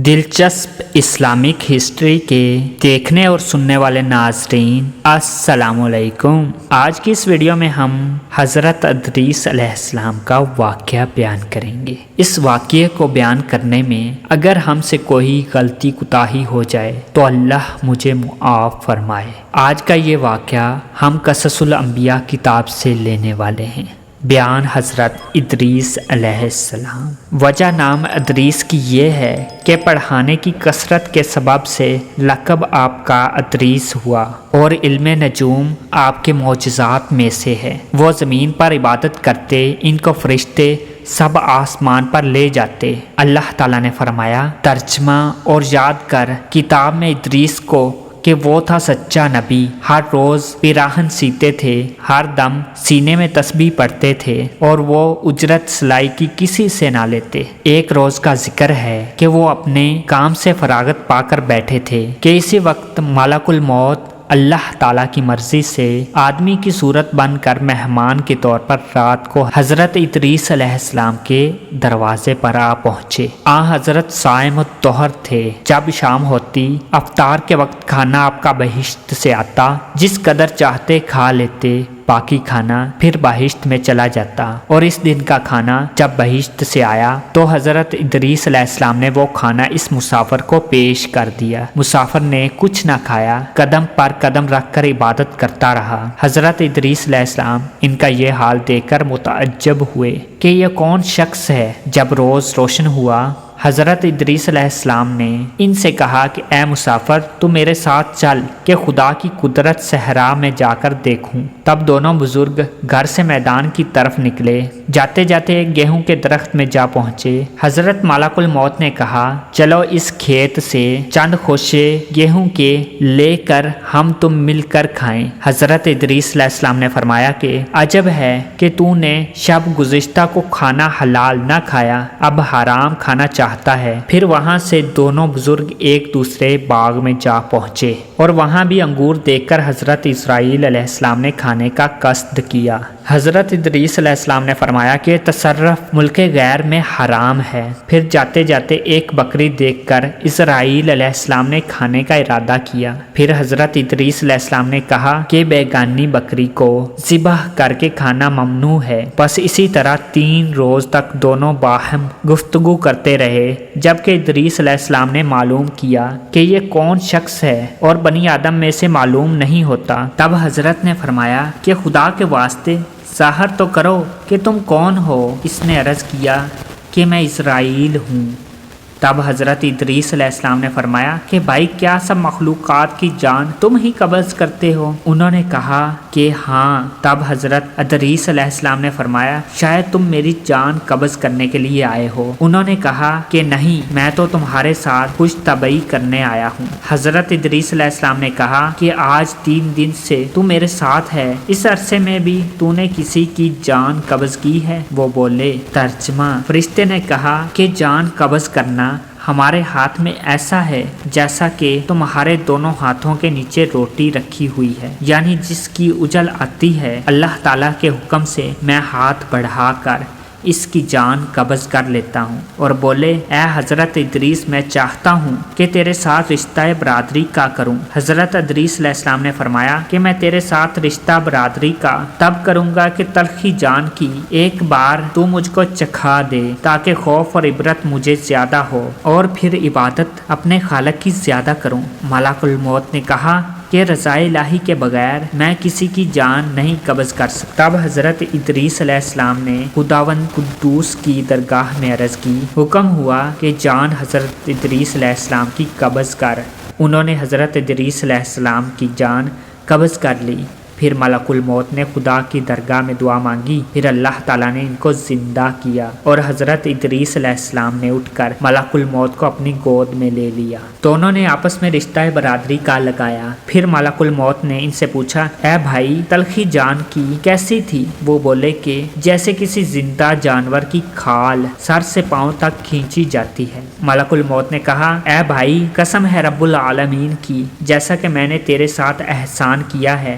دلچسپ Islamic history کے دیکھنے اور سننے والے ناظرین السلام علیکم۔ آج کی اس ویڈیو میں ہم حضرت ادریس علیہ السلام کا واقعہ بیان کریں گے۔ اس واقعے کو بیان کرنے میں اگر ہم سے کوئی غلطی کوتاہی ہو جائے تو اللہ مجھے معاف فرمائے۔ آج کا یہ واقعہ ہم قصص الانبیاء کتاب سے لینے والے ہیں۔ بیان حضرت ادریس علیہ السلام۔ وجہ نام ادریس کی یہ ہے کہ پڑھانے کی کثرت کے سبب سے لقب آپ کا ادریس ہوا اور علم نجوم آپ کے معجزات میں سے ہے۔ وہ زمین پر عبادت کرتے، ان کو فرشتے سب آسمان پر لے جاتے۔ اللہ تعالیٰ نے فرمایا، ترجمہ اور یاد کر کتاب میں ادریس کو کہ وہ تھا سچا نبی، ہر روز پیراہن سیتے تھے، ہر دم سینے میں تسبیح پڑھتے تھے اور وہ اجرت سلائی کی کسی سے نہ لیتے۔ ایک روز کا ذکر ہے کہ وہ اپنے کام سے فراغت پا کر بیٹھے تھے کہ اسی وقت ملک الموت اللہ تعالیٰ کی مرضی سے آدمی کی صورت بن کر مہمان کے طور پر رات کو حضرت ادریس علیہ السلام کے دروازے پر آ پہنچے۔ حضرت صائم الظہر تھے۔ جب شام ہوتی، افطار کے وقت کھانا آپ کا بہشت سے آتا، جس قدر چاہتے کھا لیتے، باقی کھانا پھر بہشت میں چلا جاتا۔ اور اس دن کا کھانا جب بہشت سے آیا تو حضرت ادریس علیہ السلام نے وہ کھانا اس مسافر کو پیش کر دیا۔ مسافر نے کچھ نہ کھایا، قدم پر قدم رکھ کر عبادت کرتا رہا۔ حضرت ادریس علیہ السلام ان کا یہ حال دیکھ کر متعجب ہوئے کہ یہ کون شخص ہے۔ جب روز روشن ہوا، حضرت ادریس علیہ السلام نے ان سے کہا کہ اے مسافر، تو میرے ساتھ چل کہ خدا کی قدرت صحرا میں جا کر دیکھوں۔ تب دونوں بزرگ گھر سے میدان کی طرف نکلے۔ جاتے جاتے ایک گیہوں کے درخت میں جا پہنچے۔ حضرت ملک الموت نے کہا، چلو اس کھیت سے چند خوشے گیہوں کے لے کر ہم تم مل کر کھائیں۔ حضرت ادریس علیہ السلام نے فرمایا کہ عجب ہے کہ تو نے شب گزشتہ کو کھانا حلال نہ کھایا، اب حرام کھانا چاہتا ہے۔ پھر وہاں سے دونوں بزرگ ایک دوسرے باغ میں جا پہنچے اور وہاں بھی انگور دیکھ کر حضرت اسرائیل علیہ السلام نے کھانے کا قصد کیا۔ حضرت ادریس علیہ السلام نے فرمایا کہ تصرف ملک غیر میں حرام ہے۔ پھر جاتے جاتے ایک بکری دیکھ کر اسرائیل علیہ السلام نے کھانے کا ارادہ کیا۔ پھر حضرت ادریس علیہ السلام نے کہا کہ بیگانی بکری کو ذبح کر کے کھانا ممنوع ہے۔ بس اسی طرح 3 روز تک دونوں باہم گفتگو کرتے رہے، جبکہ ادریس علیہ السلام نے معلوم کیا کہ یہ کون شخص ہے اور بنی آدم میں سے معلوم نہیں ہوتا۔ تب حضرت نے فرمایا کہ خدا کے واسطے ظاہر تو کرو کہ تم کون ہو۔ اس نے عرض کیا کہ میں اسرائیل ہوں۔ تب حضرت ادریس علیہ السلام نے فرمایا کہ بھائی، کیا سب مخلوقات کی جان تم ہی قبض کرتے ہو؟ انہوں نے کہا کہ ہاں۔ تب حضرت ادریس علیہ السلام نے فرمایا، شاید تم میری جان قبض کرنے کے لیے آئے ہو۔ انہوں نے کہا کہ نہیں، میں تو تمہارے ساتھ خوش طبعی کرنے آیا ہوں۔ حضرت ادریس علیہ السلام نے کہا کہ آج 3 دن سے تو میرے ساتھ ہے، اس عرصے میں بھی تو نے کسی کی جان قبض کی ہے؟ وہ بولے، ترجمہ، فرشتے نے کہا کہ جان قبض کرنا ہمارے ہاتھ میں ایسا ہے جیسا کہ تمہارے دونوں ہاتھوں کے نیچے روٹی رکھی ہوئی ہے، یعنی جس کی اجل آتی ہے اللہ تعالیٰ کے حکم سے میں ہاتھ بڑھا کر اس کی جان قبض کر لیتا ہوں۔ اور بولے، اے حضرت ادریس، میں چاہتا ہوں کہ تیرے ساتھ رشتہ برادری کا کروں۔ حضرت ادریس علیہ السلام نے فرمایا کہ میں تیرے ساتھ رشتہ برادری کا تب کروں گا کہ تلخی جان کی ایک بار تو مجھ کو چکھا دے، تاکہ خوف اور عبرت مجھے زیادہ ہو اور پھر عبادت اپنے خالق کی زیادہ کروں۔ ملک الموت نے کہا کہ رضا الہی کے بغیر میں کسی کی جان نہیں قبض کر سکتا۔ تب حضرت ادریس علیہ السلام نے خداوند قدوس کی درگاہ میں عرض کی، حکم ہوا کہ جان حضرت ادریس علیہ السلام کی قبض کر۔ انہوں نے حضرت ادریس علیہ السلام کی جان قبض کر لی۔ پھر ملک الموت نے خدا کی درگاہ میں دعا مانگی، پھر اللہ تعالیٰ نے ان کو زندہ کیا اور حضرت ادریس علیہ السلام نے اٹھ کر ملک الموت کو اپنی گود میں لے لیا۔ دونوں نے آپس میں رشتہ برادری کا لگایا۔ پھر ملک الموت نے ان سے پوچھا، اے بھائی، تلخی جان کی کیسی تھی؟ وہ بولے کہ جیسے کسی زندہ جانور کی کھال سر سے پاؤں تک کھینچی جاتی ہے۔ ملک الموت نے کہا، اے بھائی، قسم ہے رب العالمین کی، جیسا کہ میں نے تیرے ساتھ احسان کیا ہے